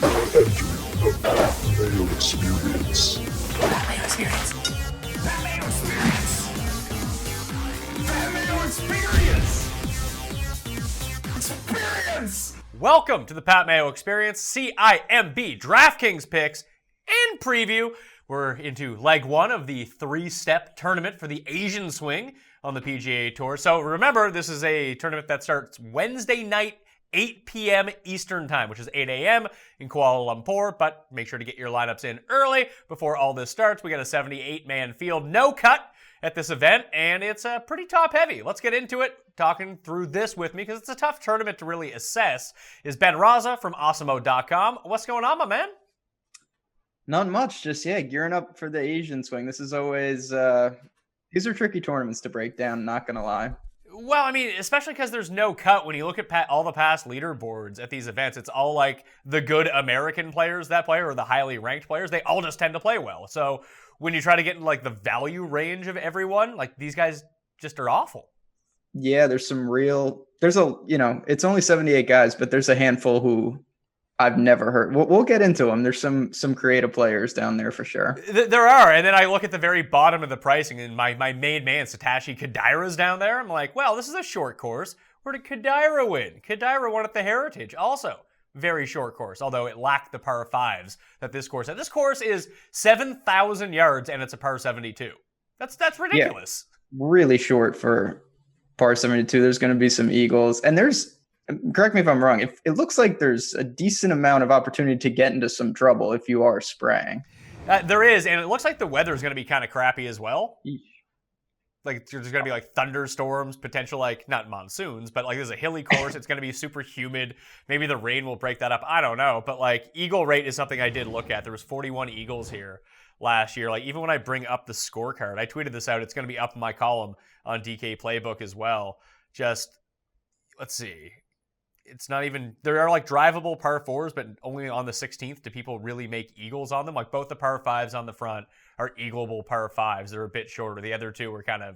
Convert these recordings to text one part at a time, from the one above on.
Entering the Mayo Experience. Mayo Experience. Mayo Experience. Mayo Experience. Experience. Welcome to the Pat Mayo Experience, CIMB DraftKings picks and preview. We're into leg one of the three-step tournament for the Asian swing on the PGA Tour. So remember, this is a tournament that starts Wednesday night, 8 p.m. Eastern Time, which is 8 a.m. in Kuala Lumpur, but make sure to get your lineups in early before all this starts. We got a 78-man field, no cut at this event, and it's pretty top-heavy. Let's get into it. Talking through this with me, because it's a tough tournament to really assess, is Ben Rasa from Awesemo.com. What's going on, my man? Not much, just, gearing up for the Asian swing. This is always, these are tricky tournaments to break down, not going to lie. Well, I mean, especially because there's no cut. When you look at all the past leaderboards at these events, it's all like the good American players that play or the highly ranked players. They all just tend to play well. So when you try to get in like the value range of everyone, like these guys just are awful. Yeah, it's only 78 guys, but there's a handful who I've never heard. We'll get into them. There's some creative players down there for sure. There are. And then I look at the very bottom of the pricing, and my main man, Satoshi Kodaira's down there. I'm like, well, this is a short course. Where did Kodaira win? Kodaira won at the Heritage. Also, very short course, although it lacked the par fives that this course had. This course is 7,000 yards, and it's a par 72. That's ridiculous. Yeah, really short for par 72. There's going to be some eagles. And correct me if I'm wrong, it looks like there's a decent amount of opportunity to get into some trouble if you are spraying. There is, and it looks like the weather is going to be kind of crappy as well. Eesh. Like, there's going to be, like, thunderstorms, potential, like, not monsoons, but, like, there's a hilly course. It's going to be super humid. Maybe the rain will break that up. I don't know. But, like, eagle rate is something I did look at. There was 41 eagles here last year. Like, even when I bring up the scorecard, I tweeted this out. It's going to be up in my column on DK Playbook as well. Just, let's see. It's not even, there are like drivable par fours, but only on the 16th do people really make eagles on them. Like both the par fives on the front are eagleable par fives. They're a bit shorter. The other two are kind of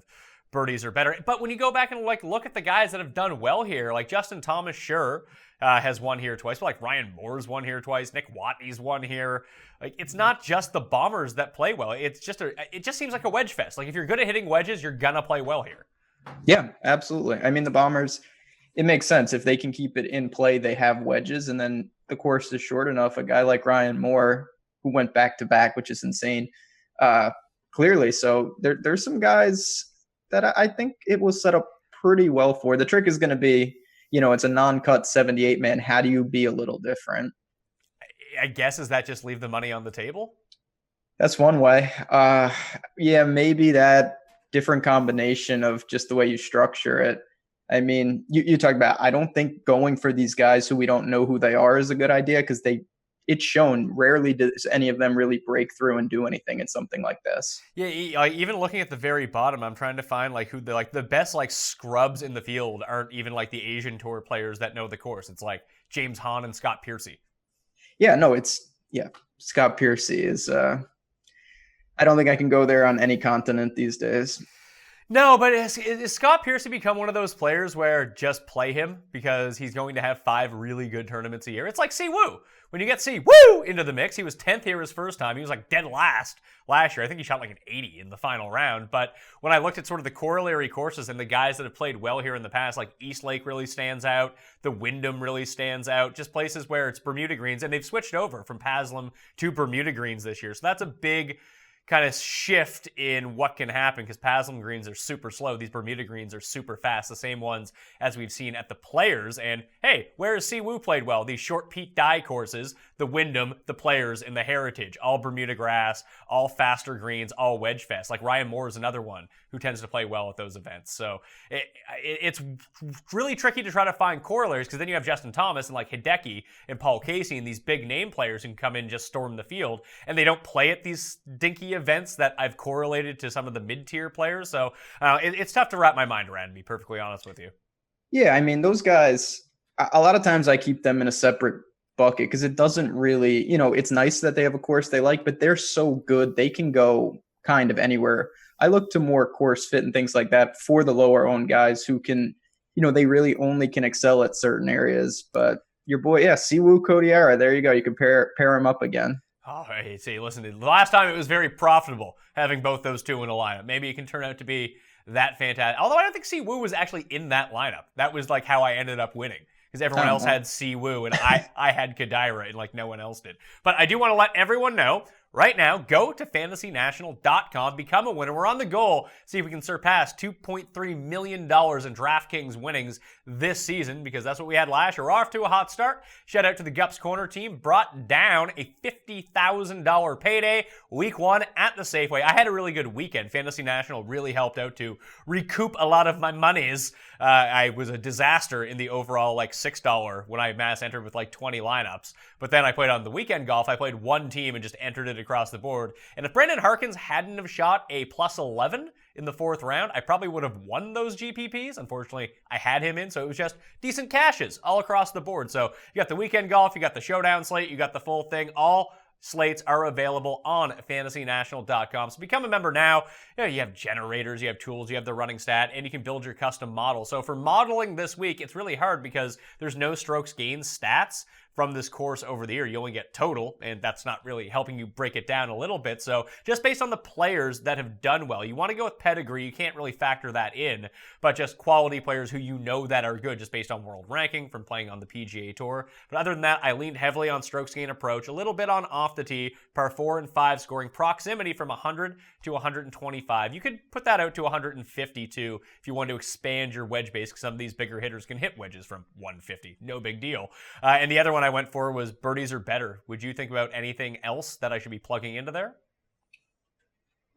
birdies are better. But when you go back and like look at the guys that have done well here, like Justin Thomas, sure, has won here twice, but like Ryan Moore's won here twice. Nick Watney's won here. Like it's not just the bombers that play well. It just seems like a wedge fest. Like if you're good at hitting wedges, you're gonna play well here. Yeah, absolutely. I mean, the bombers, it makes sense. If they can keep it in play, they have wedges, and then the course is short enough. A guy like Ryan Moore, who went back-to-back, which is insane, clearly. So there's some guys that I think it was set up pretty well for. The trick is going to be, it's a non-cut 78-man. How do you be a little different? I guess, is that just leave the money on the table? That's one way. Maybe that different combination of just the way you structure it. I mean, you talk about, I don't think going for these guys who we don't know who they are is a good idea because it's shown rarely does any of them really break through and do anything in something like this. Yeah, even looking at the very bottom, I'm trying to find like who the best like scrubs in the field aren't even like the Asian Tour players that know the course. It's like James Hahn and Scott Piercy. Yeah, no, Scott Piercy is, I don't think I can go there on any continent these days. No, but is Scott Piercy become one of those players where just play him because he's going to have 5 really good tournaments a year? It's like Si Woo. When you get Si Woo into the mix, he was 10th here his first time. He was like dead last year. I think he shot like an 80 in the final round. But when I looked at sort of the corollary courses and the guys that have played well here in the past, like East Lake really stands out. The Wyndham really stands out. Just places where it's Bermuda greens. And they've switched over from Haslam to Bermuda greens this year. So that's a big kind of shift in what can happen because Haslam greens are super slow. These Bermuda greens are super fast, the same ones as we've seen at the Players. And hey, where has Si Woo played well? These short Pete Dye courses, the Wyndham, the Players, and the Heritage, all Bermuda grass, all faster greens, all wedge fest. Like Ryan Moore is another one who tends to play well at those events. So it's really tricky to try to find corollaries because then you have Justin Thomas and like Hideki and Paul Casey and these big name players who can come in and just storm the field, and they don't play at these dinky events that I've correlated to some of the mid-tier players. So it's tough to wrap my mind around, to be perfectly honest with you. Yeah, I mean, those guys, a lot of times I keep them in a separate bucket because it doesn't really, it's nice that they have a course they like, but they're so good. They can go kind of anywhere. I look to more course fit and things like that for the lower owned guys who can, they really only can excel at certain areas. But your boy, yeah, Siwoo Kodiara. There you go. You can pair him up again. Oh, hey, see, listen, the last time it was very profitable having both those two in a lineup. Maybe it can turn out to be that fantastic. Although I don't think Siwoo was actually in that lineup. That was like how I ended up winning. Because everyone else had Siwoo and I had Kodiara and like no one else did. But I do want to let everyone know, right now, go to fantasynational.com, become a winner. We're on the goal, see if we can surpass $2.3 million in DraftKings winnings this season, because that's what we had last year. We're off to a hot start. Shout out to the Gups Corner team, brought down a $50,000 payday week 1 at the Safeway. I had a really good weekend. Fantasy National really helped out to recoup a lot of my monies. I was a disaster in the overall like $6 when I mass entered with like 20 lineups. But then I played on the weekend golf. I played one team and just entered it across the board. And if Brendan Harkins hadn't have shot a plus 11 in the 4th round, I probably would have won those GPPs. Unfortunately, I had him in, so it was just decent cashes all across the board. So you got the weekend golf, you got the showdown slate, you got the full thing. All slates are available on fantasynational.com. So become a member now. You have generators, you have tools, you have the running stat, and you can build your custom model. So for modeling this week, it's really hard because there's no strokes gained stats from this course over the year. You only get total, and that's not really helping you break it down a little bit. So just based on the players that have done well, you want to go with pedigree. You can't really factor that in, but just quality players who you know that are good just based on world ranking from playing on the PGA Tour. But other than that, I leaned heavily on strokes gained approach, a little bit on off the tee, par 4 and 5 scoring proximity from 100 to 125. You could put that out to 150 too if you want to expand your wedge base, because some of these bigger hitters can hit wedges from 150. No big deal. And the other one I went for was birdies are better. Would you think about anything else that I should be plugging into there?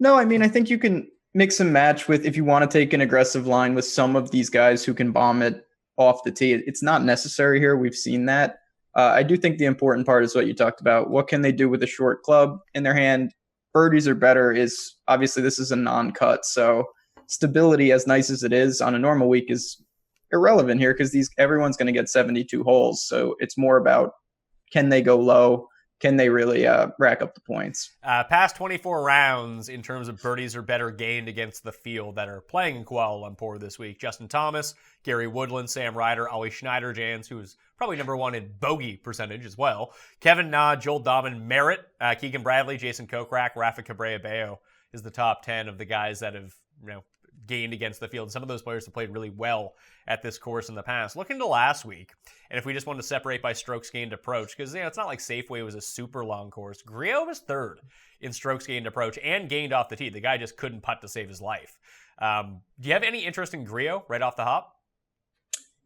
No, I mean, I think you can mix and match with, if you want to take an aggressive line with some of these guys who can bomb it off the tee. It's not necessary here. We've seen that. I do think the important part is what you talked about. What can they do with a short club in their hand? Birdies are better is obviously this is a non-cut. So stability, as nice as it is on a normal week, is irrelevant here because everyone's going to get 72 holes. So it's more about, can they go low? Can they really rack up the points? Past 24 rounds in terms of birdies are better gained against the field that are playing in Kuala Lumpur this week. Justin Thomas, Gary Woodland, Sam Ryder, Ollie Schneider-Jans, who is probably number 1 in bogey percentage as well. Kevin Na, Joel Dahman, Merritt, Keegan Bradley, Jason Kokrak, Rafa Cabrera-Bello is the top 10 of the guys that have gained against the field. Some of those players have played really well at this course in the past. Looking to last week, and if we just want to separate by strokes gained approach, because it's not like Safeway was a super long course. Grillo was 3rd in strokes gained approach and gained off the tee. The guy just couldn't putt to save his life. Do you have any interest in Grillo right off the hop?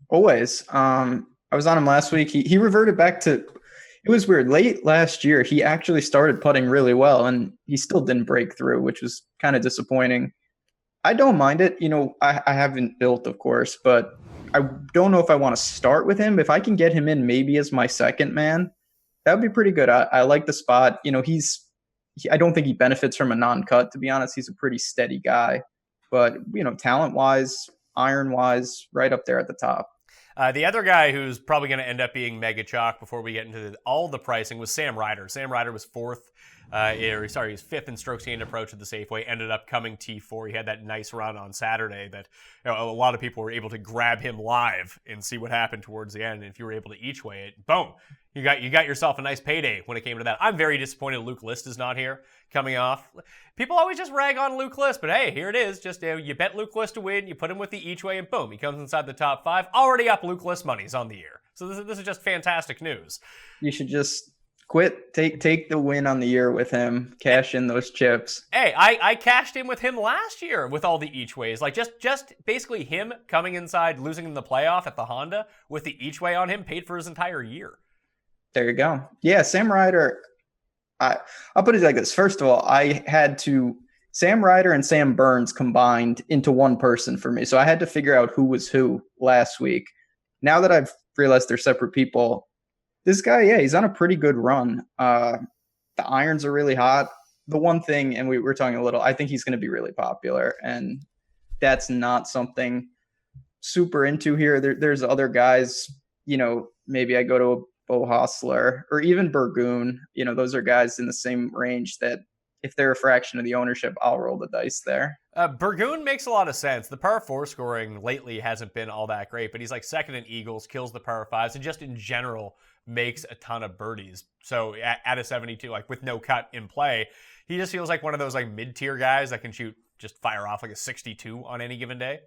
Always. I was on him last week. He reverted back to, it was weird. Late last year, he actually started putting really well, and he still didn't break through, which was kind of disappointing. I don't mind it. I haven't built, of course, but I don't know if I want to start with him. If I can get him in maybe as my second man, that would be pretty good. I like the spot. I don't think he benefits from a non-cut, to be honest. He's a pretty steady guy. But, talent-wise, iron-wise, right up there at the top. The other guy who's probably going to end up being mega chalk before we get into all the pricing was Sam Ryder. Sam Ryder was 4th. He's 5th in strokes gained approach at the Safeway, ended up coming T4. He had that nice run on Saturday that a lot of people were able to grab him live and see what happened towards the end. And if you were able to each way it, boom, you got yourself a nice payday when it came to that. I'm very disappointed Luke List is not here coming off. People always just rag on Luke List, but hey, here it is. Just you bet Luke List to win, you put him with the each way, and boom, he comes inside the top 5. Already up Luke List monies on the year. So this is just fantastic news. You should just quit, take the win on the year with him, cash in those chips. Hey, I cashed in with him last year with all the each ways. Like just basically him coming inside, losing in the playoff at the Honda with the each way on him paid for his entire year. There you go. Yeah, Sam Ryder, I'll put it like this. First of all, I had to, Sam Ryder and Sam Burns combined into one person for me. So I had to figure out who was who last week. Now that I've realized they're separate people, this guy, yeah, he's on a pretty good run. The irons are really hot. The one thing, and we were talking a little, I think he's going to be really popular, and that's not something super into here. There's other guys, maybe I go to a Bo Hostler or even Burgoon. Those are guys in the same range that if they're a fraction of the ownership, I'll roll the dice there. Burgoon makes a lot of sense. The par 4 scoring lately hasn't been all that great, but he's like second in eagles, kills the par 5s, and just in general makes a ton of birdies. So at a 72, like with no cut in play, he just feels like one of those like mid-tier guys that can just fire off like a 62 on any given day.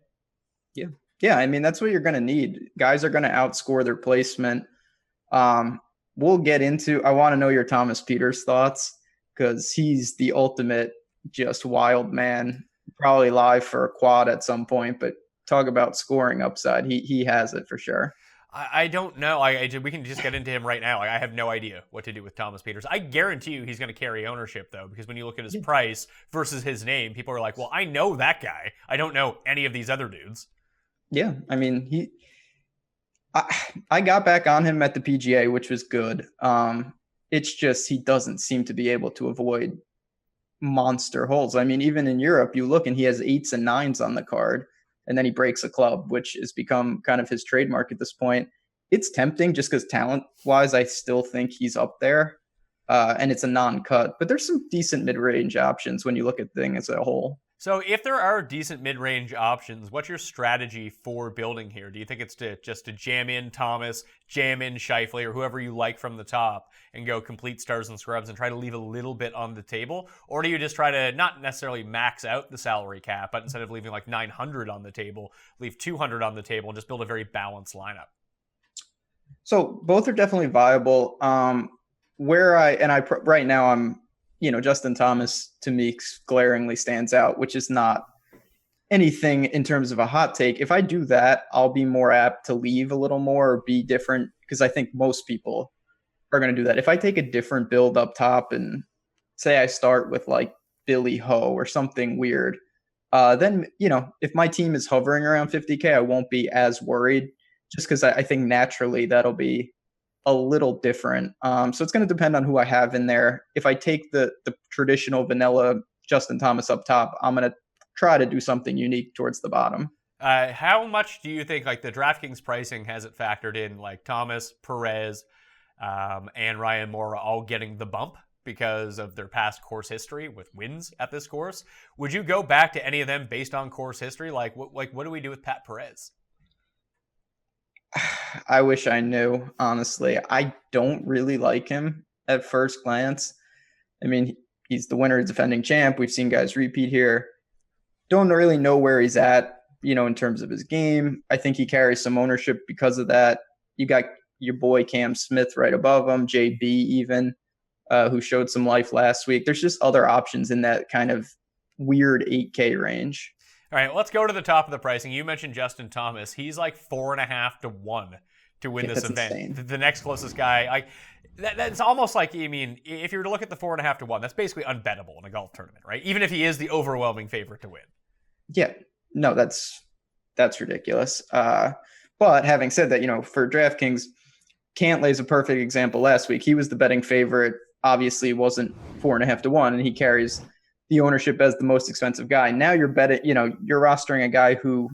Yeah. I mean, that's what you're going to need. Guys are going to outscore their placement. We'll get into, I want to know your Thomas Pieters thoughts, because he's the ultimate just wild man, probably live for a quad at some point, but talk about scoring upside. He has it for sure. I don't know. We can just get into him right now. I have no idea what to do with Thomas Pieters. I guarantee you he's going to carry ownership, though, because when you look at his price versus his name, people are like, well, I know that guy. I don't know any of these other dudes. Yeah, I mean, I got back on him at the PGA, which was good. It's just he doesn't seem to be able to avoid monster holes. I mean, even in Europe, you look and he has 8s and 9s on the card, and then he breaks a club, which has become kind of his trademark at this point. It's tempting just because talent-wise, I still think he's up there, and it's a non-cut. But there's some decent mid-range options when you look at things as a whole. So if there are decent mid-range options, what's your strategy for building here? Do you think it's just to jam in Thomas, jam in Scheifele, or whoever you like from the top and go complete stars and scrubs and try to leave a little bit on the table? Or do you just try to not necessarily max out the salary cap, but instead of leaving like 900 on the table, leave 200 on the table and just build a very balanced lineup? So both are definitely viable. Right now I'm, Justin Thomas to me glaringly stands out, which is not anything in terms of a hot take. If I do that, I'll be more apt to leave a little more or be different, because I think most people are going to do that. If I take a different build up top and say I start with like Billy Ho or something weird, then, if my team is hovering around 50K, I won't be as worried, just because I think naturally that'll be a little different. So it's going to depend on who I have in there. If I take the traditional vanilla Justin Thomas up top, I'm going to try to do something unique towards the bottom. How much do you think like the DraftKings pricing has it factored in, like Thomas, Perez, and Ryan Moore all getting the bump because of their past course history with wins at this course? Would you go back to any of them based on course history? Like what do we do with Pat Perez? I wish I knew, honestly. I don't really like him at first glance. I mean, he's the winner, defending champ. We've seen guys repeat here. Don't really know where he's at, in terms of his game. I think he carries some ownership because of that. You got your boy Cam Smith right above him, JB even, who showed some life last week. There's just other options in that kind of weird 8K range. All right, let's go to the top of the pricing. You mentioned Justin Thomas. He's like 4.5 to 1 to win this event. Insane. The next closest guy, that's almost like, if you were to look at the 4.5 to 1, that's basically unbettable in a golf tournament, right? Even if he is the overwhelming favorite to win. Yeah, no, that's ridiculous. But having said that, for DraftKings, Cantlay's a perfect example. Last week, he was the betting favorite. Obviously, wasn't 4.5 to 1, and he carries the ownership as the most expensive guy. Now you're betting, you're rostering a guy who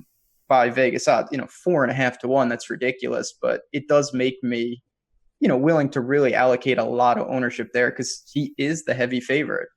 by Vegas odds, 4.5 to 1, that's ridiculous, but it does make me, willing to really allocate a lot of ownership there because he is the heavy favorite.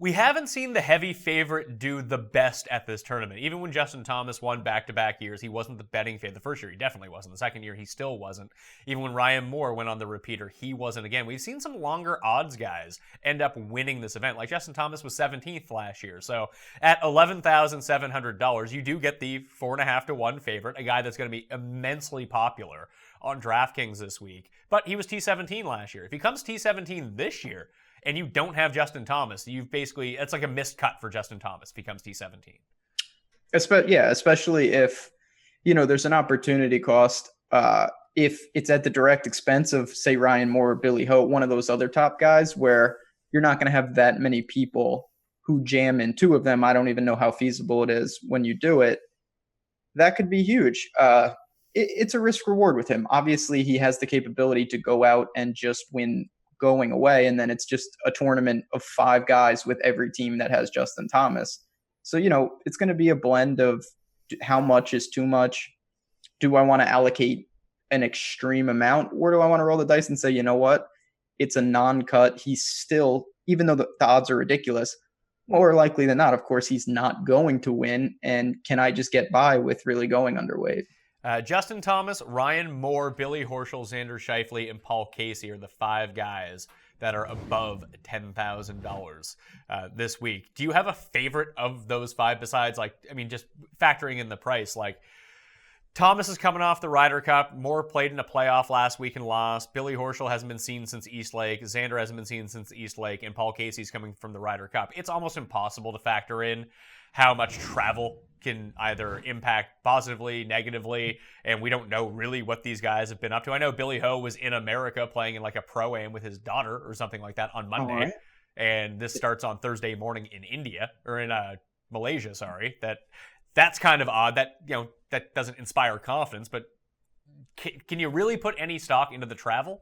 We haven't seen the heavy favorite do the best at this tournament. Even when Justin Thomas won back-to-back years, he wasn't the betting favorite. The first year, he definitely wasn't. The second year, he still wasn't. Even when Ryan Moore went on the repeater, he wasn't again. We've seen some longer odds guys end up winning this event. Like Justin Thomas was 17th last year. So at $11,700, you do get the 4.5 to 1 favorite, a guy that's going to be immensely popular on DraftKings this week. But he was T17 last year. If he comes T17 this year, and you don't have Justin Thomas, it's like a missed cut for Justin Thomas if he comes T17. Especially if, there's an opportunity cost. If it's at the direct expense of, say, Ryan Moore or Billy Ho, one of those other top guys, where you're not going to have that many people who jam in two of them. I don't even know how feasible it is when you do it. That could be huge. It's a risk reward with him. Obviously, he has the capability to go out and just win going away, and then it's just a tournament of 5 guys with every team that has Justin Thomas. So, it's going to be a blend of how much is too much. Do I want to allocate an extreme amount, or do I want to roll the dice and say, you know what, it's a non-cut. He's still, even though the odds are ridiculous, more likely than not, of course, he's not going to win. And can I just get by with really going underweight? Justin Thomas, Ryan Moore, Billy Horschel, Xander Schauffele, and Paul Casey are the 5 guys that are above $10,000 this week. Do you have a favorite of those 5 besides, just factoring in the price? Like, Thomas is coming off the Ryder Cup. Moore played in a playoff last week and lost. Billy Horschel hasn't been seen since East Lake. Xander hasn't been seen since East Lake. And Paul Casey's coming from the Ryder Cup. It's almost impossible to factor in how much travel can either impact positively, negatively, and we don't know really what these guys have been up to. I know Billy Ho was in America playing in like a pro-am with his daughter or something like that on Monday. Right. And this starts on Thursday morning in India, or in Malaysia, sorry. That's kind of odd. That doesn't inspire confidence, but can you really put any stock into the travel?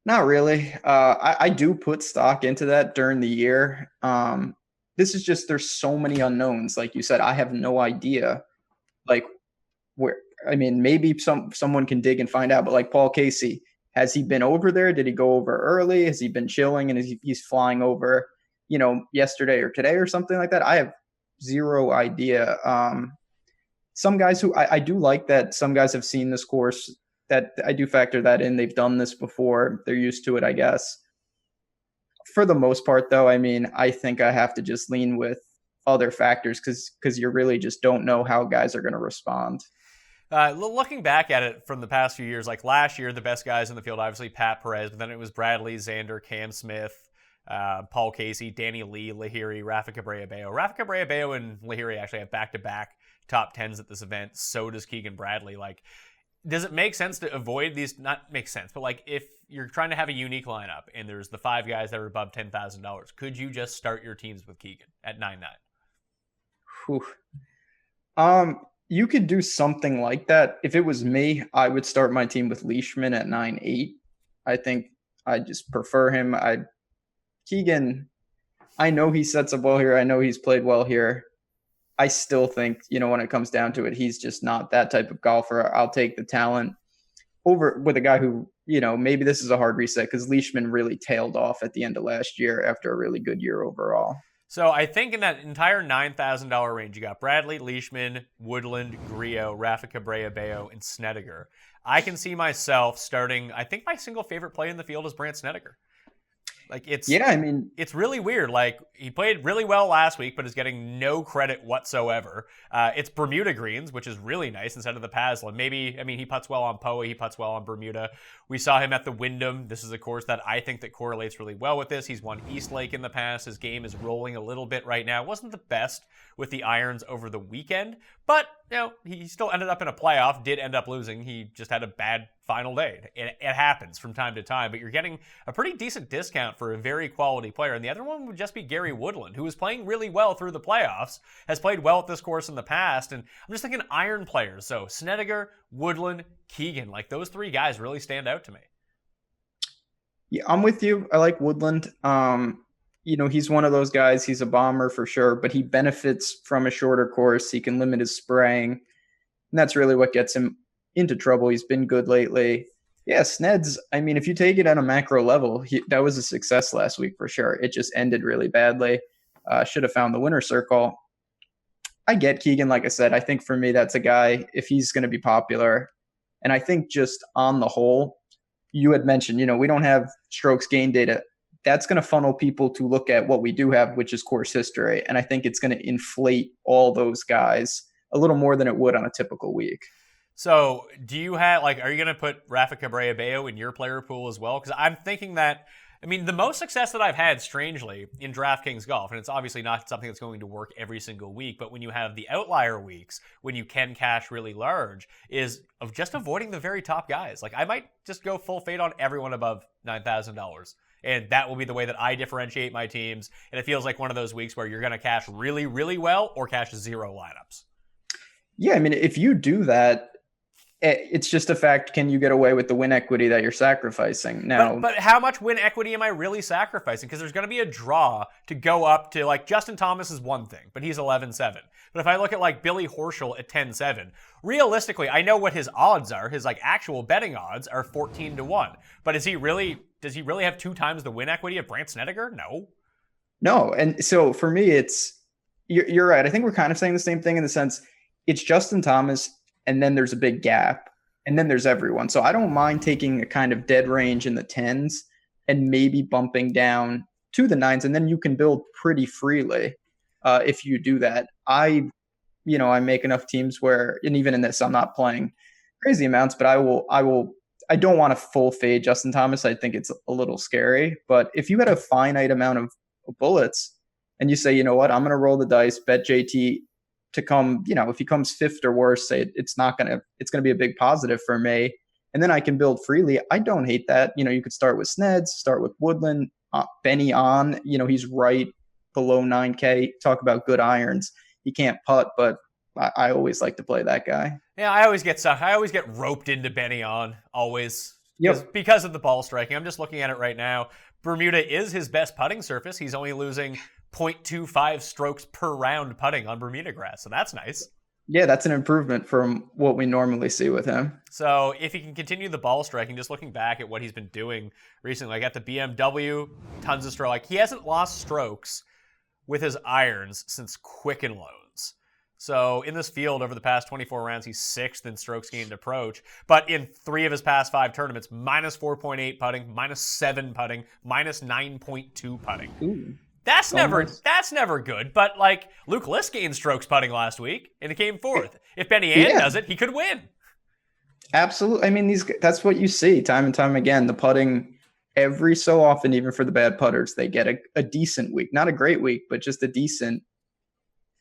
Not really. I do put stock into that during the year. This is just, there's so many unknowns. Like you said, I have no idea, like where, maybe someone can dig and find out, but like Paul Casey, has he been over there? Did he go over early? Has he been chilling and he's flying over, yesterday or today or something like that? I have zero idea. Some guys who I do like that some guys have seen this course, that I do factor that in. They've done this before. They're used to it, I guess. For the most part, though, I think I have to just lean with other factors because you really just don't know how guys are going to respond. Looking back at it from the past few years, like last year, the best guys in the field, obviously Pat Perez, but then it was Bradley, Xander, Cam Smith, Paul Casey, Danny Lee, Lahiri, Rafa Cabrera-Bello. Rafa Cabrera-Bello and Lahiri actually have back-to-back top 10s at this event. So does Keegan Bradley. Like, does it make sense to avoid these? Not make sense, but like if you're trying to have a unique lineup and there's the 5 guys that are above $10,000, could you just start your teams with Keegan at 9-9? You could do something like that. If it was me, I would start my team with Leishman at 9-8. I think I just prefer him. Keegan, I know he sets up well here. I know he's played well here. I still think, when it comes down to it, he's just not that type of golfer. I'll take the talent over with a guy who, maybe this is a hard reset because Leishman really tailed off at the end of last year after a really good year overall. So I think in that entire $9,000 range, you got Bradley, Leishman, Woodland, Grillo, Rafa Cabrera-Bello, and Snedeker. I can see myself starting, I think my single favorite play in the field is Brandt Snedeker. Like it's really weird. Like he played really well last week, but is getting no credit whatsoever. It's Bermuda greens, which is really nice instead of the Pasla. He putts well on Poa, he putts well on Bermuda. We saw him at the Wyndham. This is a course that I think that correlates really well with this. He's won East Lake in the past. His game is rolling a little bit right now. Wasn't the best with the irons over the weekend, but he still ended up in a playoff, did end up losing. He just had a bad final day. It happens from time to time, but you're getting a pretty decent discount for a very quality player. And the other one would just be Gary Woodland, who was playing really well through the playoffs, has played well at this course in the past. And I'm just thinking iron players. So Snedeker, Woodland, Keegan, like those 3 guys really stand out to me. Yeah, I'm with you. I like Woodland. He's one of those guys. He's a bomber for sure, but he benefits from a shorter course. He can limit his spraying. And that's really what gets him into trouble. He's been good lately. Yeah, Sneds, if you take it on a macro level, that was a success last week for sure. It just ended really badly. Should have found the winner's circle. I get Keegan, like I said. I think for me, that's a guy, if he's going to be popular. And I think just on the whole, you had mentioned, we don't have strokes gain data. That's going to funnel people to look at what we do have, which is course history. And I think it's going to inflate all those guys a little more than it would on a typical week. So do you have, are you going to put Rafa Cabrera-Bello in your player pool as well? Because I'm thinking that, the most success that I've had, strangely, in DraftKings Golf, and it's obviously not something that's going to work every single week, but when you have the outlier weeks, when you can cash really large, is of just avoiding the very top guys. Like, I might just go full fade on everyone above $9,000. And that will be the way that I differentiate my teams. And it feels like one of those weeks where you're going to cash really, really well or cash 0 lineups. Yeah, if you do that, it's just a fact. Can you get away with the win equity that you're sacrificing? Now, but how much win equity am I really sacrificing? Because there's going to be a draw to go up to, Justin Thomas is one thing, but he's 11-7. But if I look at Billy Horschel at 10-7, realistically, I know what his odds are. His actual betting odds are 14-1. But is he really does he really have 2 times the win equity of Brandt Snedeker? No. And so for me, you're right. I think we're kind of saying the same thing in the sense it's Justin Thomas, and then there's a big gap, and then there's everyone. So I don't mind taking a kind of dead range in the 10s and maybe bumping down to the 9s, and then you can build pretty freely if you do that. I make enough teams where, and even in this, I'm not playing crazy amounts, but I don't want to full fade Justin Thomas. I think it's a little scary. But if you had a finite amount of bullets and you say, you know what, I'm going to roll the dice, bet JT to come, if he comes 5th or worse, say it's going to be a big positive for me. And then I can build freely. I don't hate that. You could start with Sneds, start with Woodland, Benny on, he's right below 9K. Talk about good irons. He can't putt, but I always like to play that guy. Yeah, I always get roped into Benny on, always. Yep. Because of the ball striking. I'm just looking at it right now. Bermuda is his best putting surface. He's only losing 0.25 strokes per round putting on Bermuda grass, so that's nice. Yeah, that's an improvement from what we normally see with him. So if he can continue the ball striking, just looking back at what he's been doing recently, like at the BMW, tons of stroke. Like he hasn't lost strokes with his irons since Quicken Loans. So in this field over the past 24 rounds, he's 6th in strokes gained approach. But in 3 of his past 5 tournaments, minus 4.8 putting, minus 7 putting, minus 9.2 putting. Ooh. That's never good. But like Luke List gained strokes putting last week, and he came 4th. If Benny Ann does it, he could win. Absolutely. I mean, that's what you see time and time again. The putting every so often, even for the bad putters, they get a decent week, not a great week, but just a decent.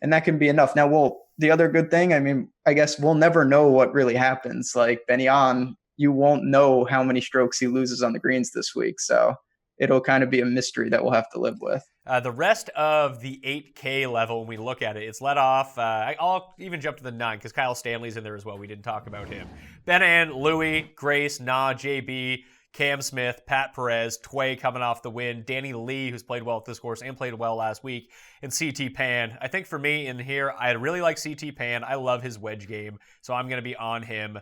And that can be enough. Now, the other good thing, I mean, I guess we'll never know what really happens. Like Benny On, you won't know how many strokes he loses on the greens this week. So it'll kind of be a mystery that we'll have to live with. The rest of the 8K level, when we look at it, it's led off. I'll even jump to the 9 because Kyle Stanley's in there as well. We didn't talk about him. Ben Ann, Louie, Grace, Na, JB, Cam Smith, Pat Perez, Tway coming off the win, Danny Lee, who's played well at this course and played well last week, and CT Pan. I think for me in here, I really like CT Pan. I love his wedge game, so I'm going to be on him.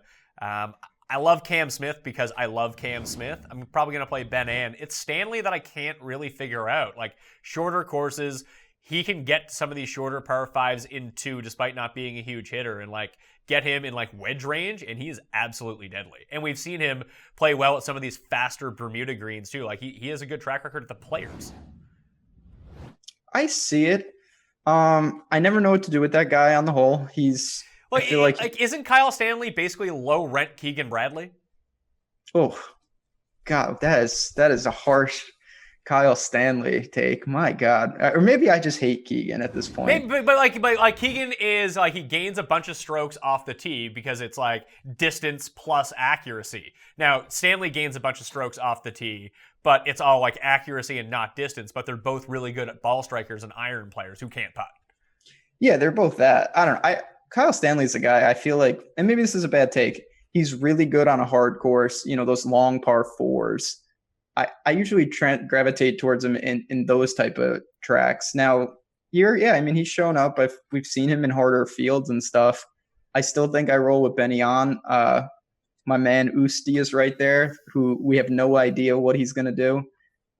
I love Cam Smith because I love Cam Smith. I'm probably going to play Ben Ann. It's Stanley that I can't really figure out. Like, shorter courses, he can get some of these shorter par 5s in 2 despite not being a huge hitter and, like, get him in, like, wedge range, and he is absolutely deadly. And we've seen him play well at some of these faster Bermuda greens, too. Like, he has a good track record at the Players. I see it. I never know what to do with that guy on the hole. I feel like isn't Kyle Stanley basically low rent Keegan Bradley? Oh, God, that is a harsh Kyle Stanley take. My God, or maybe I just hate Keegan at this point. Maybe, but Keegan is like he gains a bunch of strokes off the tee because it's like distance plus accuracy. Now Stanley gains a bunch of strokes off the tee, but it's all like accuracy and not distance. But they're both really good at ball strikers and iron players who can't putt. Yeah, they're both that. I don't know. Kyle Stanley's a guy I feel like, and maybe this is a bad take, he's really good on a hard course, those long par 4s. I usually gravitate towards him in those type of tracks. Now, here, he's shown up. We've seen him in harder fields and stuff. I still think I roll with Benny on. My man Usti is right there, who we have no idea what he's going to do.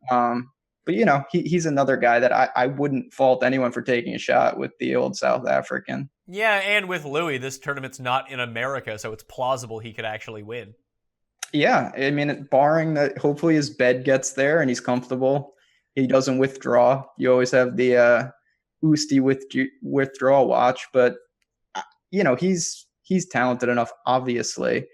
But, he's another guy that I wouldn't fault anyone for taking a shot with the old South African. Yeah, and with Louis, this tournament's not in America, so it's plausible he could actually win. Yeah, I mean, barring that hopefully his bed gets there and he's comfortable, he doesn't withdraw. You always have the Usti withdrawal watch, but, he's talented enough, obviously,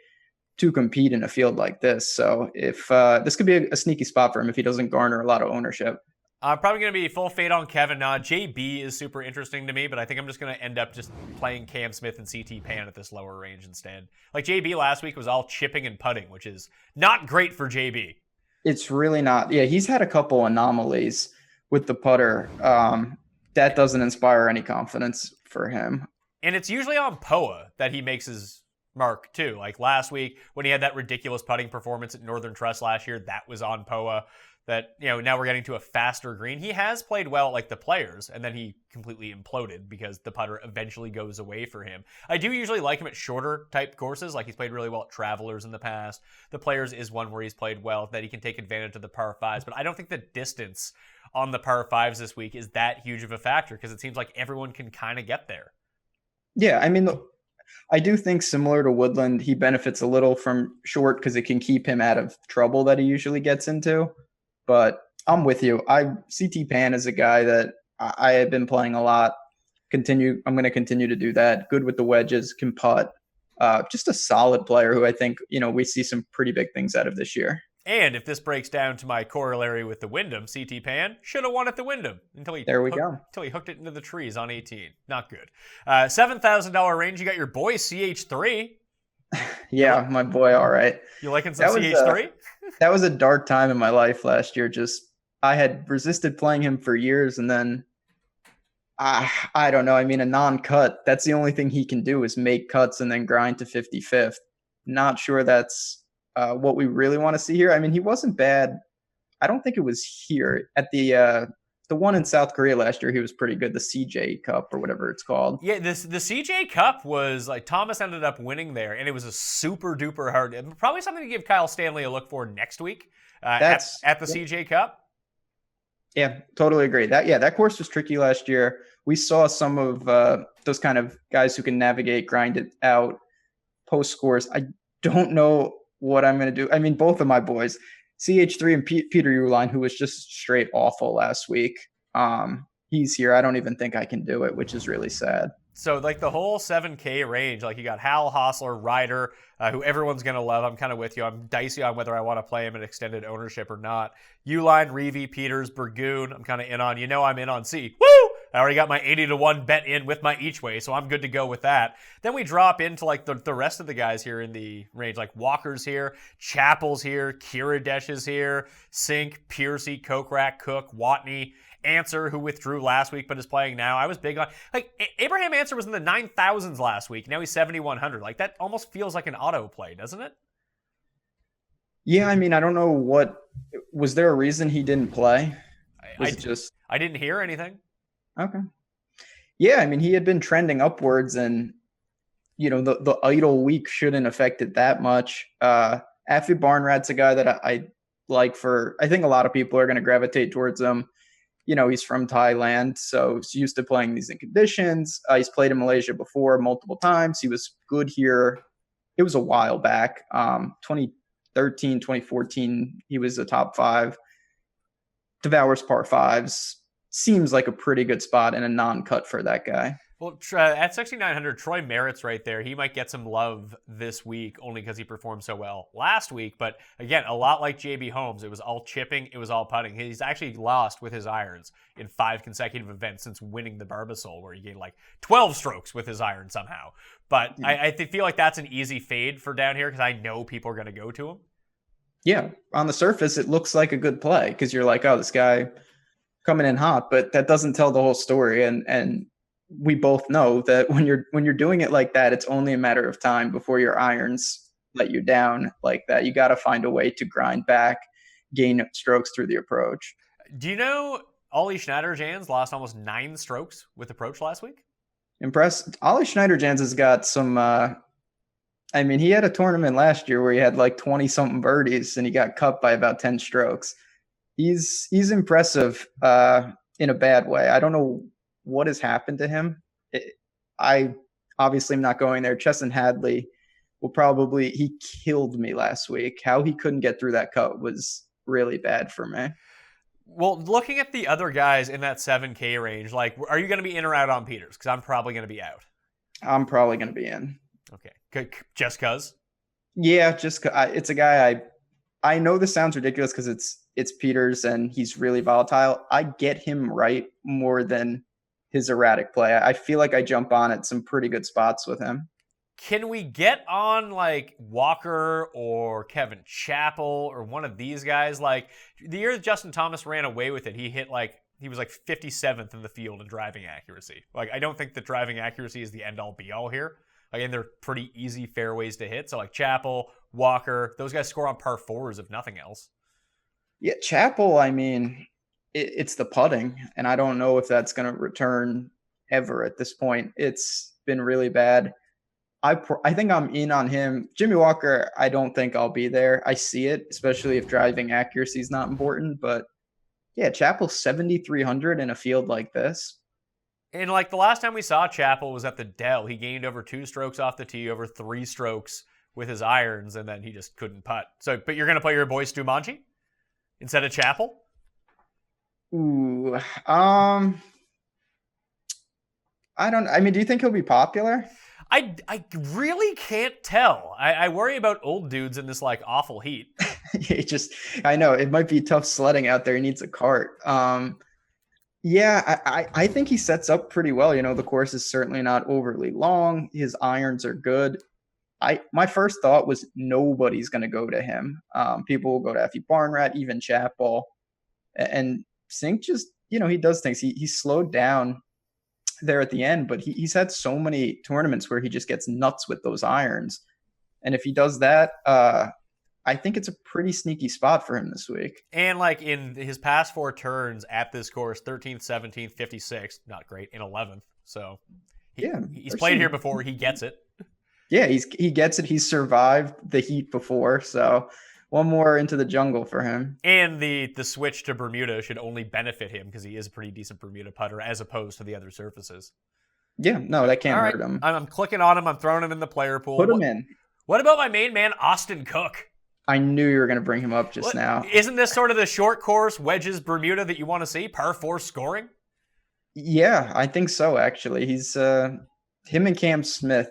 to compete in a field like this. So if this could be a sneaky spot for him if he doesn't garner a lot of ownership. I'm probably going to be full fade on Kevin Na. JB is super interesting to me, but I think I'm just going to end up just playing Cam Smith and CT Pan at this lower range instead. Like JB last week was all chipping and putting, which is not great for JB. It's really not. Yeah, he's had a couple anomalies with the putter. That doesn't inspire any confidence for him. And it's usually on POA that he makes his mark too. Like last week when he had that ridiculous putting performance at Northern Trust last year, that was on POA. That, now we're getting to a faster green. He has played well like the Players, and then he completely imploded because the putter eventually goes away for him. I do usually like him at shorter type courses, like he's played really well at Travelers in the past. The Players is one where he's played well, that he can take advantage of the par fives, but I don't think the distance on the par fives this week is that huge of a factor because it seems like everyone can kind of get there. Yeah, I mean, I do think similar to Woodland, he benefits a little from short because it can keep him out of trouble that he usually gets into. But I'm with you. CT Pan is a guy that I have been playing a lot. I'm going to continue to do that. Good with the wedges, can putt. Just a solid player who I think, we see some pretty big things out of this year. And if this breaks down to my corollary with the Wyndham, CT Pan should have won at the Wyndham until he hooked it into the trees on 18. Not good. $7,000 range. You got your boy CH3. Yeah, my boy. All right. You liking some CH3? That was a dark time in my life last year. I had resisted playing him for years, and then I don't know. I mean, a non-cut, that's the only thing he can do is make cuts and then grind to 55th. Not sure that's what we really want to see here. I mean, he wasn't bad. I don't think it was here at the one in South Korea last year. He was pretty good. The CJ Cup or whatever it's called. Yeah, the CJ Cup was like Thomas ended up winning there, and it was a super duper hard. Probably something to give Kyle Stanley a look for next week at the CJ Cup. Yeah, totally agree. That course was tricky last year. We saw some of those kind of guys who can navigate, grind it out, post scores. I don't know what I'm going to do. I mean, both of my boys, CH3 and Peter Uline, who was just straight awful last week. He's here. I don't even think I can do it, which is really sad. So like the whole 7K range, like you got Hal, Hossler, Ryder, who everyone's going to love. I'm kind of with you. I'm dicey on whether I want to play him in extended ownership or not. Uline, Reeve, Pieters, Burgoon, I'm kind of in on. I'm in on C. Woo! I already got my 80-1 bet in with my each way, so I'm good to go with that. Then we drop into like the rest of the guys here in the range, like Walker's here, Chappell's here, Kiradesh is here, Sink, Piercy, Kokrak, Cook, Watney, Answer, who withdrew last week but is playing now. I was big on Abraham Answer was in the 9,000s last week. Now he's 7,100. Like that almost feels like an auto play, doesn't it? Yeah, I mean, I don't know was there a reason he didn't play? I didn't hear anything. Okay. Yeah, I mean, he had been trending upwards, and the idle week shouldn't affect it that much. Afi Barnrat's a guy that I like I think a lot of people are going to gravitate towards him. He's from Thailand, so he's used to playing these in conditions. He's played in Malaysia before multiple times. He was good here. It was a while back. 2013, 2014, he was a top 5. Devours par 5s. Seems like a pretty good spot and a non-cut for that guy. Well, at 6,900, Troy Merritt's right there. He might get some love this week only because he performed so well last week. But again, a lot like JB Holmes, it was all chipping, it was all putting. He's actually lost with his irons in 5 consecutive events since winning the Barbasol, where he gained like 12 strokes with his iron somehow. But I feel like that's an easy fade for down here because I know people are going to go to him. Yeah, on the surface, it looks like a good play because you're like, oh, this guy coming in hot, but that doesn't tell the whole story. And we both know that when you're doing it like that, it's only a matter of time before your irons let you down like that. You got to find a way to grind back, gain strokes through the approach. Do you know Ollie Schneider-Jans lost almost 9 strokes with approach last week? Impressed. Ollie Schneider-Jans has got some, he had a tournament last year where he had like 20 something birdies and he got cut by about 10 strokes. He's impressive in a bad way. I don't know what has happened to him. I obviously am not going there. Chesson Hadley he killed me last week. How he couldn't get through that cut was really bad for me. Well, looking at the other guys in that 7K range, like, are you going to be in or out on Pieters? Because I'm probably going to be out. I'm probably going to be in. Okay. Just because? Yeah, it's a guy I know this sounds ridiculous because it's Pieters and he's really volatile. I get him right more than his erratic play. I feel like I jump on at some pretty good spots with him. Can we get on like Walker or Kevin Chappell or one of these guys? Like the year that Justin Thomas ran away with it, he was like 57th in the field in driving accuracy. Like I don't think that driving accuracy is the end all be all here. Again, they're pretty easy fairways to hit. So like Chappell, Walker, those guys score on par fours if nothing else. Yeah, Chappell, I mean, it's the putting, and I don't know if that's going to return ever at this point. It's been really bad. I think I'm in on him. Jimmy Walker, I don't think I'll be there. I see it, especially if driving accuracy is not important. But yeah, Chappell 7,300 in a field like this. And like the last time we saw Chappell was at the Dell. He gained over 2 strokes off the tee, over 3 strokes with his irons, and then he just couldn't putt. So, but you're going to play your boy Stu Manji instead of Chappell? Ooh, I mean, do you think he'll be popular? I really can't tell. I worry about old dudes in this like awful heat. I know it might be tough sledding out there. He needs a cart. Yeah, I think he sets up pretty well. You know, the course is certainly not overly long. His irons are good. My first thought was nobody's going to go to him. People will go to Effie Barnrat, even Chappell, and Sink just, you know, he does things. He slowed down there at the end, but he's had so many tournaments where he just gets nuts with those irons. And if he does that, I think it's a pretty sneaky spot for him this week. And like in his past 4 turns at this course, 13th, 17th, 56th, not great, in 11th. So he's played here before. He gets it. Yeah, he gets it. He's survived the heat before. So one more into the jungle for him. And the switch to Bermuda should only benefit him because he is a pretty decent Bermuda putter as opposed to the other surfaces. Yeah, no, that can't hurt him. I'm clicking on him. I'm throwing him in the player pool. Put him in. What about my main man, Austin Cook? I knew you were going to bring him up just now. Isn't this sort of the short course wedges Bermuda that you want to see? Par 4 scoring? Yeah, I think so, actually. He's him and Cam Smith,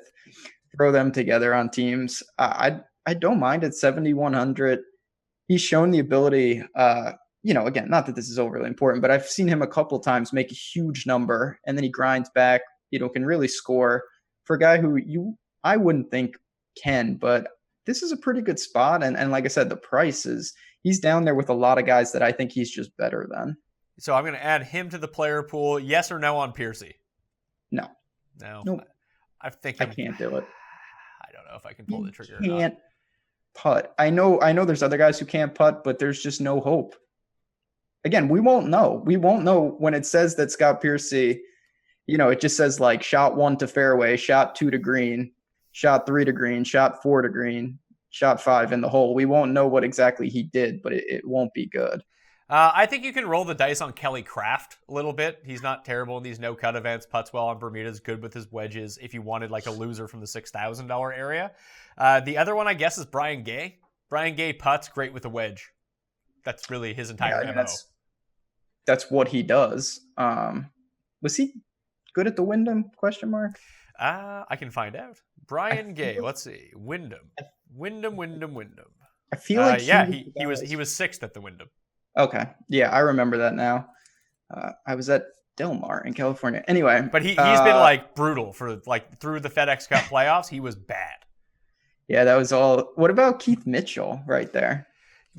throw them together on teams. I don't mind at 7,100. He's shown the ability, again, not that this is overly important, but I've seen him a couple times make a huge number and then he grinds back, can really score for a guy who I wouldn't think can, but this is a pretty good spot. And like I said, the price he's down there with a lot of guys that I think he's just better than. So I'm going to add him to the player pool. Yes or no on Piercy? No. Nope. I think I can't do it. I don't know if I can pull the trigger. Can't putt. I know there's other guys who can't putt, but there's just no hope. Again, we won't know. We won't know when it says that Scott Piercy, it just says like shot 1 to fairway, shot 2 to green, shot 3 to green, shot 4 to green, shot 5 in the hole. We won't know what exactly he did, but it won't be good. I think you can roll the dice on Kelly Craft a little bit. He's not terrible in these no-cut events. Putts well on Bermuda's, good with his wedges if you wanted like a loser from the $6,000 area. The other one, I guess, is Brian Gay. Brian Gay putts great with a wedge. That's really his entire MO. That's what he does. Was he good at the Wyndham? ? I can find out. Brian Gay. Let's see. Wyndham. I feel like he was 6th at the Wyndham. Okay. Yeah, I remember that now. I was at Del Mar in California. Anyway. But he's been like brutal for like through the FedEx Cup playoffs. He was bad. Yeah, that was all. What about Keith Mitchell right there?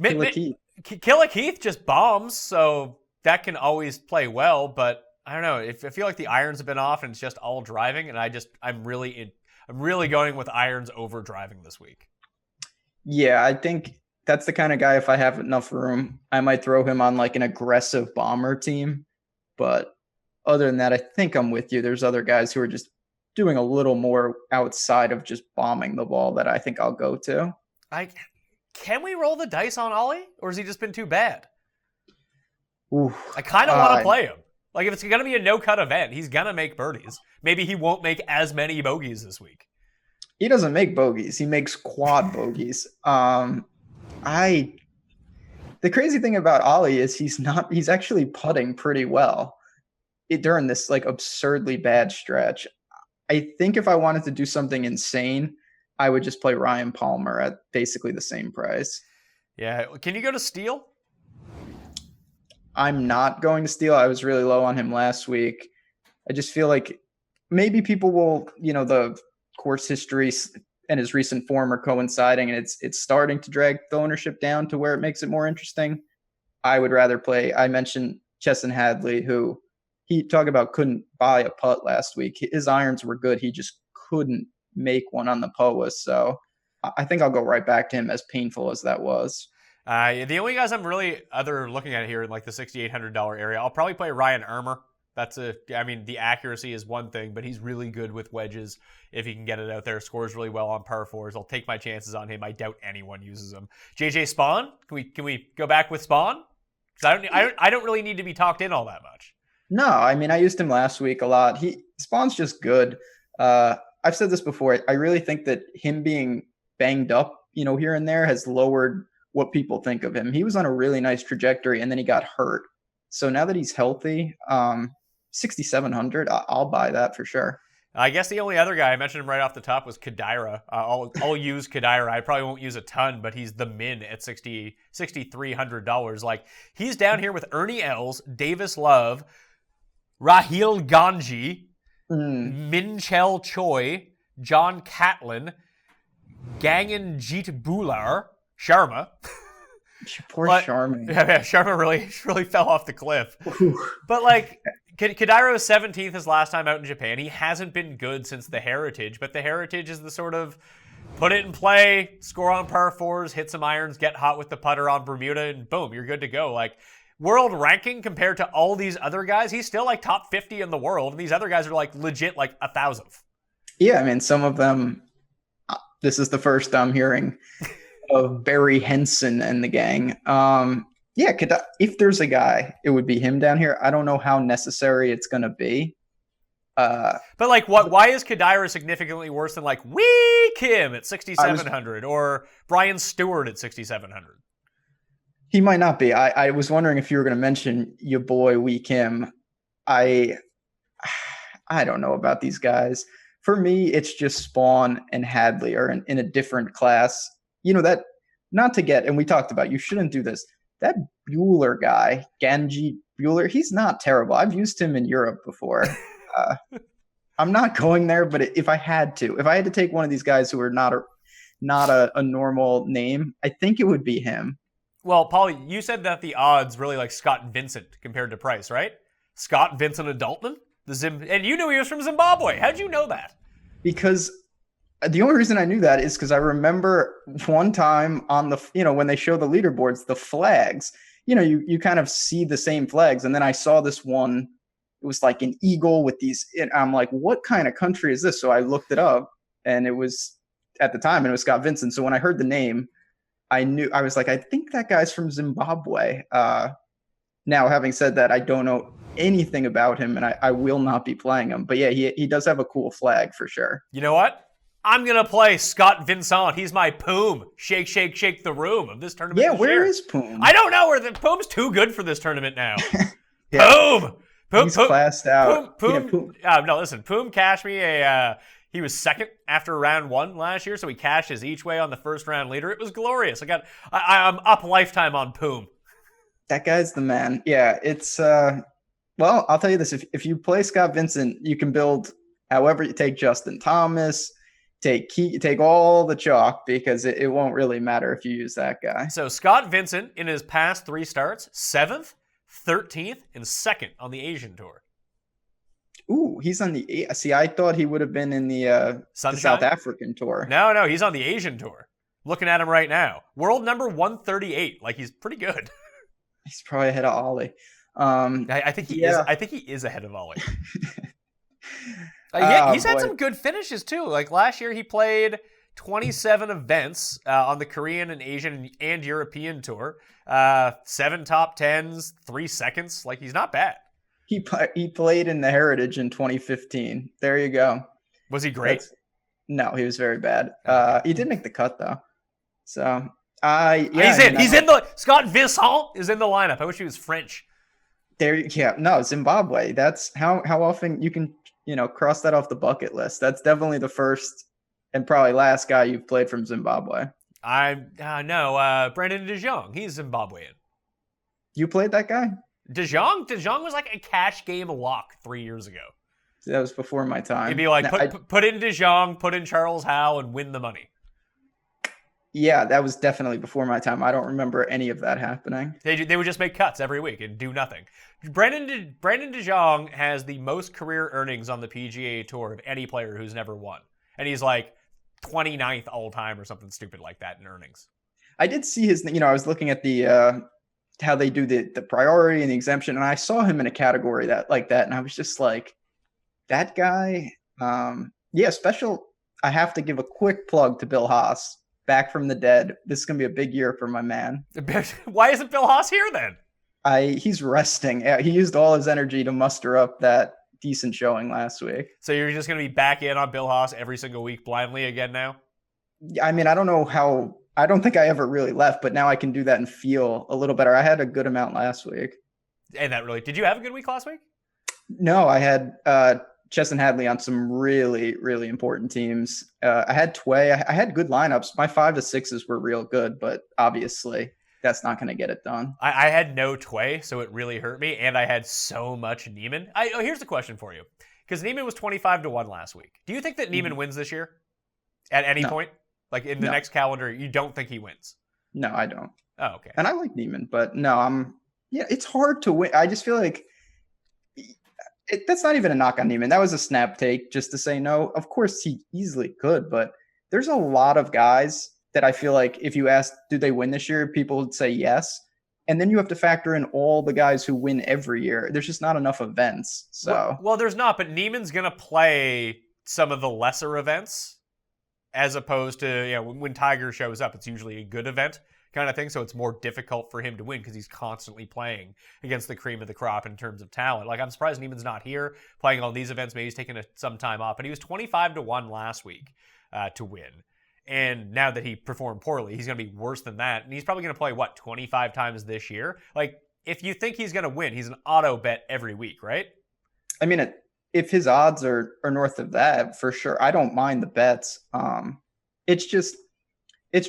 Killer Keith just bombs, so that can always play well, but I don't know. I feel like the irons have been off and it's just all driving, and I'm really going with irons over driving this week. Yeah, I think that's the kind of guy, if I have enough room, I might throw him on like an aggressive bomber team. But other than that, I think I'm with you. There's other guys who are just doing a little more outside of just bombing the ball that I think I'll go to. Can we roll the dice on Ollie, or has he just been too bad? Ooh, I kind of want to play him. Like if it's going to be a no-cut event, he's going to make birdies. Maybe he won't make as many bogeys this week. He doesn't make bogeys. He makes quad bogeys. The crazy thing about Ollie is he's actually putting pretty well during this like absurdly bad stretch. I think if I wanted to do something insane, I would just play Ryan Palmer at basically the same price. Yeah. Can you go to Steele? I'm not going to Steele. I was really low on him last week. I just feel like maybe people will, the course history and his recent form are coinciding, and it's starting to drag the ownership down to where it makes it more interesting. I would rather play. I mentioned Chesson Hadley, who he talked about couldn't buy a putt last week. His irons were good. He just couldn't make one on the POA. So I think I'll go right back to him, as painful as that was. The only guys I'm really looking at here in like the $6,800 area, I'll probably play Ryan Ermer. The accuracy is one thing, but he's really good with wedges if he can get it out there. Scores really well on par fours. I'll take my chances on him. I doubt anyone uses him. JJ Spawn, can we go back with Spawn? Because I don't really need to be talked in all that much. No, I mean, I used him last week a lot. Spawn's just good. I've said this before. I really think that him being banged up, here and there has lowered what people think of him. He was on a really nice trajectory, and then he got hurt. So now that he's healthy, 6,700, I'll buy that for sure. I guess the only other guy, I mentioned him right off the top, was Kadira. I'll use Kadira. I probably won't use a ton, but he's the min at $6,300. Like, he's down here with Ernie Els, Davis Love, Raheel Ganji, Minchel Choi, John Catlin, Gangan Jeet Sharma. Poor Sharma. Yeah, Sharma really fell off the cliff. But like, Kadira was 17th his last time out in Japan. He hasn't been good since the Heritage, but the Heritage is the sort of put it in play, score on par fours, hit some irons, get hot with the putter on Bermuda, and boom, you're good to go. Like, world ranking compared to all these other guys, he's still like top 50 in the world, and these other guys are like legit like 1,000th. Yeah, I mean, some of them, this is the first I'm hearing of Barry Henson and the gang. If there's a guy, it would be him down here. I don't know how necessary it's going to be. But like, why is Kadira significantly worse than like Wee Kim at 6,700 or Brian Stewart at 6,700? He might not be. I was wondering if you were going to mention your boy Wee Kim. I don't know about these guys. For me, it's just Spawn and Hadley are in a different class. That, not to get, and we talked about, you shouldn't do this. That Bueller guy, Ganji Bueller, he's not terrible. I've used him in Europe before. I'm not going there, but if I had to take one of these guys who are not a normal name, I think it would be him. Well, Paulie, you said that the odds really like Scott Vincent compared to Price, right? Scott Vincent Adultman? And you knew he was from Zimbabwe. How'd you know that? Because the only reason I knew that is because I remember one time on the, when they show the leaderboards, the flags, you kind of see the same flags. And then I saw this one, it was like an eagle with these, and I'm like, what kind of country is this? So I looked it up, and it was, at the time, and it was Scott Vincent. So when I heard the name, I was like, I think that guy's from Zimbabwe. Now, having said that, I don't know anything about him, and I will not be playing him. But yeah, he does have a cool flag for sure. You know what? I'm going to play Scott Vincent. He's my Poom. Shake, shake, shake the room of this tournament. Yeah, where is Poom? I don't know. Poom's too good for this tournament now. Yeah. Poom! He's classed out. Poom. No, listen. Poom cashed me he was second after round one last year, so he cashed his each way on the first round leader. It was glorious. I'm up lifetime on Poom. That guy's the man. Yeah, it's, well, I'll tell you this. If you play Scott Vincent, you can build however you take Justin Thomas, take all the chalk, because it won't really matter if you use that guy. So Scott Vincent, in his past 3 starts, 7th, 13th, and 2nd on the Asian Tour. Ooh, he's on the... See, I thought he would have been in the South African Tour. No, he's on the Asian Tour. Looking at him right now. World number 138. Like, he's pretty good. He's probably ahead of Ollie. I think he is. I think he is ahead of Ollie. He's had some good finishes too. Like last year, he played 27 events on the Korean and Asian and European tour. 7 top 10s, 3 seconds. Like, he's not bad. He played in the Heritage in 2015. There you go. Was he great? No, he was very bad. He did make the cut though. So he's in. He's in the Scott Vincent is in the lineup. I wish he was French. Zimbabwe. That's how often you can cross that off the bucket list. That's definitely the first and probably last guy you've played from Zimbabwe. No, Brandon De Jong. He's Zimbabwean. You played that guy? De Jong was like a cash game lock 3 years ago. That was before my time. You'd be like, put in De Jong, put in Charles Howe, and win the money. Yeah, that was definitely before my time. I don't remember any of that happening. They would just make cuts every week and do nothing. Brandon De Jong has the most career earnings on the PGA Tour of any player who's never won. and he's like 29th all time or something stupid like that in earnings. I did see his, I was looking at the how they do the priority and the exemption, and I saw him in a category that like that, and I was just like, that guy, special. I have to give a quick plug to Bill Haas, back from the dead. This is gonna be a big year for my man. Why isn't Bill Haas here then? He's resting. He used all his energy to muster up that decent showing last week. So you're just gonna be back in on Bill Haas every single week blindly again now? I mean, I don't know how. I don't think I ever really left, but now I can do that and feel a little better. I had a good amount last week. And that really, did you have a good week last week? No, I had Chesson Hadley on some really, really important teams. I had Tway. I had good lineups. My 5 to 6s were real good, but obviously that's not going to get it done. I had no Tway, so it really hurt me, and I had so much Neiman. Here's the question for you, because Neiman was 25-1 last week. Do you think that Neiman wins this year at any point? Like in the next calendar, you don't think he wins? No, I don't. Oh, okay. And I like Neiman, but no, it's hard to win. I just feel like that's not even a knock on Neiman. That was a snap take just to say no. Of course, he easily could, but there's a lot of guys that I feel like if you ask, do they win this year? People would say yes. And then you have to factor in all the guys who win every year. There's just not enough events. So well there's not, but Neiman's going to play some of the lesser events. As opposed to, when Tiger shows up, it's usually a good event kind of thing. So it's more difficult for him to win because he's constantly playing against the cream of the crop in terms of talent. Like, I'm surprised Neiman's not here playing on these events. Maybe he's taking some time off, but he was 25-1 last week to win. And now that he performed poorly, he's going to be worse than that. And he's probably going to play, 25 times this year? Like, if you think he's going to win, he's an auto bet every week, right? I mean, if his odds are north of that, for sure, I don't mind the bets. It's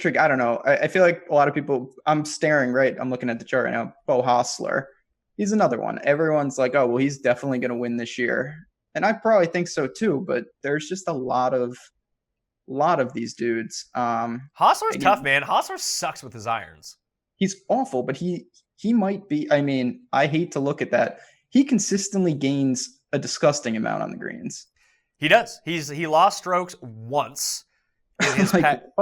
tricky. I don't know. I feel like a lot of people, I'm looking at the chart right now. Bo Hostler, he's another one. Everyone's like, oh, well, he's definitely going to win this year. And I probably think so too, but there's just a lot of these dudes. Hostler's tough, man. Hostler sucks with his irons. He's awful, but he might be, I mean, I hate to look at that. He consistently gains a disgusting amount on the greens. He does. He lost strokes once in his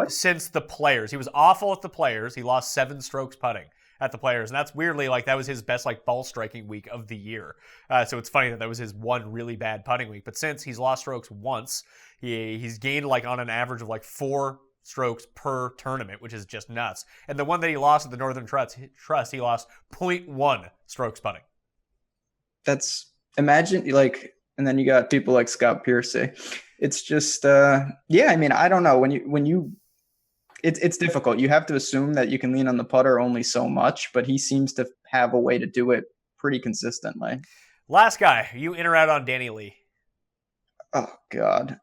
since the Players. He was awful at the Players. He lost 7 strokes putting at the Players, and that's weirdly that was his best ball striking week of the year. So it's funny that was his one really bad putting week. But since he's lost strokes once, he's gained on an average of 4 strokes per tournament, which is just nuts. And the one that he lost at the Northern Trust, he lost 0.1 strokes putting. That's imagine and then you got people like Scott Piercy. It's just I mean, I don't know, it's difficult. You have to assume that you can lean on the putter only so much, but he seems to have a way to do it pretty consistently. Last guy, you in or out on Danny Lee? Oh God.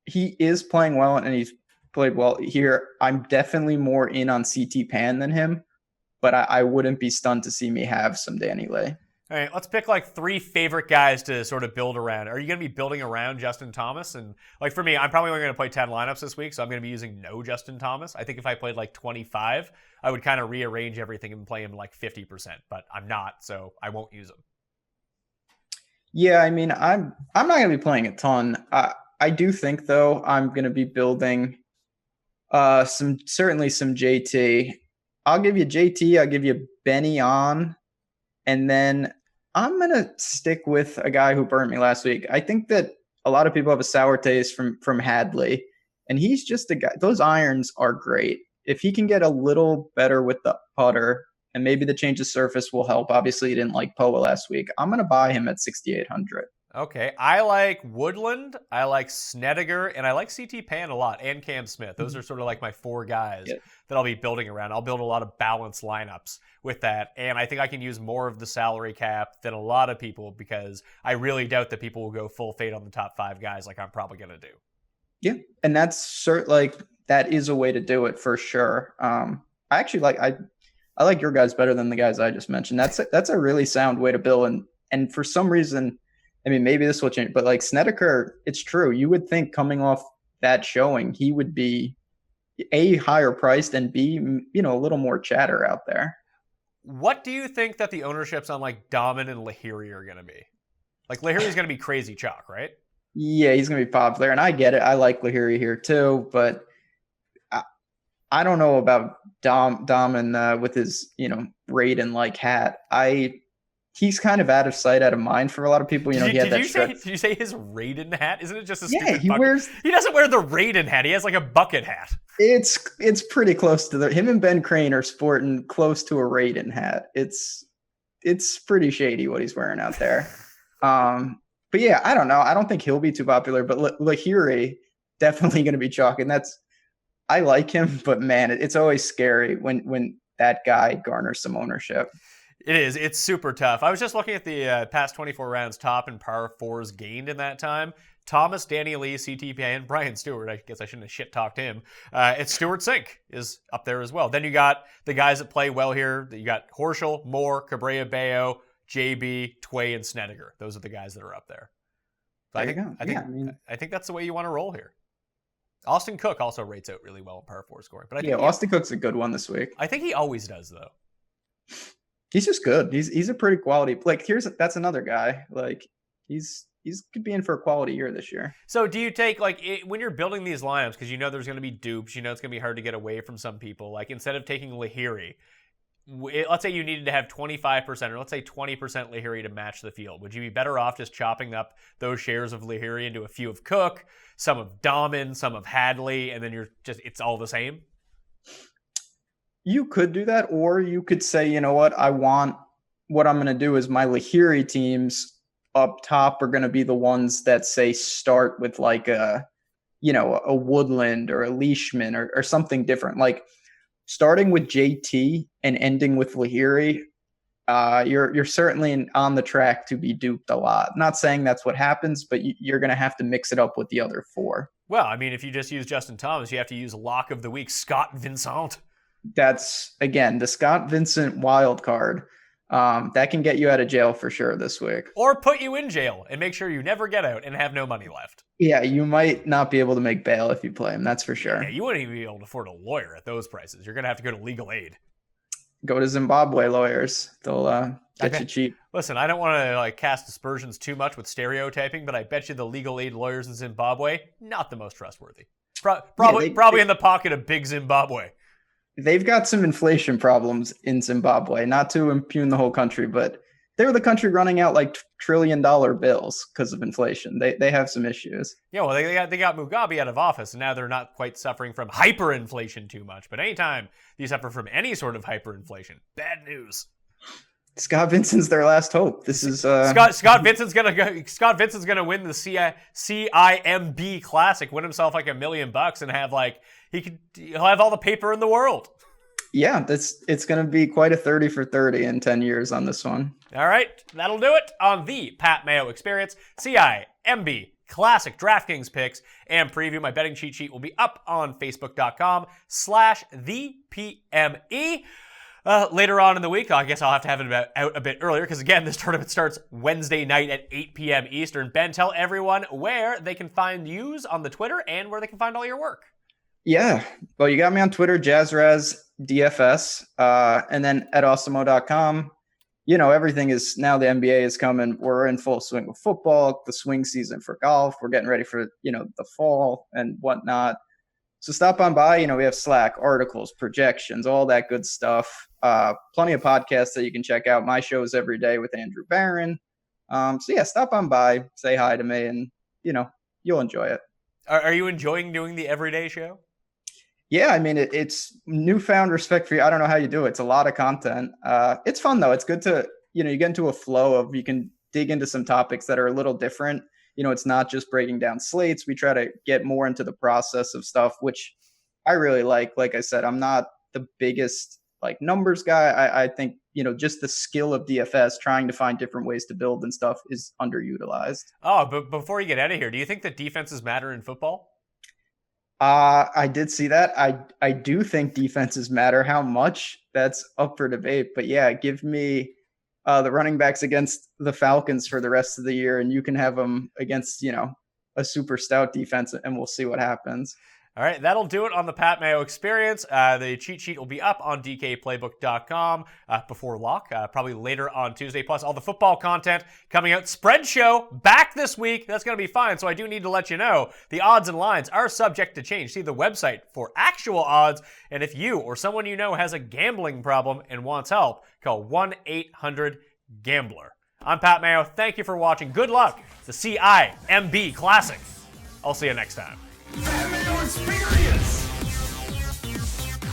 He is playing well and he's played well here. I'm definitely more in on CT Pan than him, but I wouldn't be stunned to see me have some Danny Lee. All right, let's pick 3 favorite guys to sort of build around. Are you going to be building around Justin Thomas? And for me, I'm probably only going to play 10 lineups this week, so I'm going to be using no Justin Thomas. I think if I played 25, I would kind of rearrange everything and play him 50%, but I'm not, so I won't use him. Yeah, I mean, I'm not going to be playing a ton. I do think though I'm going to be building certainly some JT. I'll give you JT. I'll give you Benny on, and then I'm going to stick with a guy who burnt me last week. I think that a lot of people have a sour taste from Hadley, and he's just a guy. Those irons are great. If he can get a little better with the putter, and maybe the change of surface will help. Obviously, he didn't like Poa last week. I'm going to buy him at 6,800. Okay. I like Woodland, I like Snedeker, and I like CT Pan a lot, and Cam Smith. Those are sort of my 4 guys that I'll be building around. I'll build a lot of balanced lineups with that, and I think I can use more of the salary cap than a lot of people because I really doubt that people will go full fade on the top 5 guys like I'm probably going to do. Yeah, and that's that is a way to do it for sure. I actually I like your guys better than the guys I just mentioned. That's a really sound way to build, and for some reason, I mean, maybe this will change, but Snedeker, it's true. You would think coming off that showing, he would be A, higher priced, and B, a little more chatter out there. What do you think that the ownerships on Dahmen and Lahiri are going to be? Lahiri's going to be crazy chalk, right? Yeah, he's going to be popular, and I get it. I like Lahiri here too, but I don't know about Dom and with his Raiden like hat. He's kind of out of sight, out of mind for a lot of people. He had that stretch. Did you say his Raiden hat? Isn't it just a Yeah, stupid he bucket? wears. He doesn't wear the Raiden hat. He has like a bucket hat. It's pretty close to him and Ben Crane are sporting close to a Raiden hat. It's pretty shady what he's wearing out there. But yeah, I don't know. I don't think he'll be too popular, but Lahiri definitely going to be chalk, and I like him, but man, it's always scary when that guy garners some ownership. It is. It's super tough. I was just looking at the past 24 rounds top and par fours gained in that time. Thomas, Danny Lee, CTPA, and Brian Stewart. I guess I shouldn't have shit talked him. It's Stewart Sink is up there as well. Then you got the guys that play well here. You got Horschel, Moore, Cabrera, Bayo, JB, Tway, and Snedeker. Those are the guys that are up there. There you go. I think that's the way you want to roll here. Austin Cook also rates out really well in par four scoring. But I think Austin Cook's a good one this week. I think he always does, though. He's just good. He's a pretty quality. Like that's another guy. Like he's could be in for a quality year this year. So do you take when you're building these lineups, because there's going to be dupes, it's going to be hard to get away from some people. Like instead of taking Lahiri, let's say you needed to have 25% or let's say 20% Lahiri to match the field. Would you be better off just chopping up those shares of Lahiri into a few of Cook, some of Dahman, some of Hadley, and then it's all the same? You could do that, or you could say, you know what, what I'm going to do is my Lahiri teams up top are going to be the ones that say start with like a Woodland or a Leishman or something different. Like starting with JT and ending with Lahiri, you're certainly on the track to be duped a lot. Not saying that's what happens, but you're going to have to mix it up with the other four. Well, I mean, if you just use Justin Thomas, you have to use lock of the week, Scott Vincent. That's, again, the Scott Vincent wild card. That can get you out of jail for sure this week. Or put you in jail and make sure you never get out and have no money left. Yeah, you might not be able to make bail if you play him. That's for sure. Yeah, you wouldn't even be able to afford a lawyer at those prices. You're going to have to go to legal aid. Go to Zimbabwe lawyers. They'll get you cheap. Listen, I don't want to cast aspersions too much with stereotyping, but I bet you the legal aid lawyers in Zimbabwe, not the most trustworthy. Probably in the pocket of big Zimbabwe. They've got some inflation problems in Zimbabwe, not to impugn the whole country, but they're the country running out like $1 trillion bills because of inflation. They have some issues. Yeah, well, they got Mugabe out of office, and now they're not quite suffering from hyperinflation too much. But anytime you suffer from any sort of hyperinflation, bad news. Scott Vincent's their last hope. This is Scott Vincent's gonna win the CIMB Classic, win himself like $1 million, and have he'll have all the paper in the world. Yeah, it's gonna be quite a 30 for 30 in 10 years on this one. All right, that'll do it on the Pat Mayo Experience CIMB Classic DraftKings picks and preview. My betting cheat sheet will be up on Facebook.com/thepme. Later on in the week, I guess I'll have to have it out a bit earlier because, again, this tournament starts Wednesday night at 8 p.m. Eastern. Ben, tell everyone where they can find yous on the Twitter and where they can find all your work. Yeah, well, you got me on Twitter, JazzRazDFS, and then at Awesemo.com. Everything is now the NBA is coming. We're in full swing with football, the swing season for golf. We're getting ready for, the fall and whatnot. So stop on by. We have Slack, articles, projections, all that good stuff. Plenty of podcasts that you can check out. My shows every day with Andrew Barron. So yeah, stop on by, say hi to me, and you'll enjoy it. Are you enjoying doing the everyday show? Yeah, I mean it's newfound respect for you. I don't know how you do it. It's a lot of content. It's fun though. It's good to you get into a flow of you can dig into some topics that are a little different. It's not just breaking down slates. We try to get more into the process of stuff, which I really like. Like I said, I'm not the biggest numbers guy. I think, just the skill of DFS, trying to find different ways to build and stuff is underutilized. Oh, but before you get out of here, do you think that defenses matter in football? I did see that. I do think defenses matter. How much? That's up for debate. But yeah, give me the running backs against the Falcons for the rest of the year, and you can have them against, a super stout defense, and we'll see what happens. All right, that'll do it on the Pat Mayo Experience. The cheat sheet will be up on dkplaybook.com before lock, probably later on Tuesday. Plus, all the football content coming out. Spread show back this week. That's going to be fine. So I do need to let you know the odds and lines are subject to change. See the website for actual odds. And if you or someone you know has a gambling problem and wants help, call 1-800-GAMBLER. I'm Pat Mayo. Thank you for watching. Good luck. The CIMB Classic. I'll see you next time. That Mayo experience!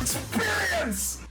Experience!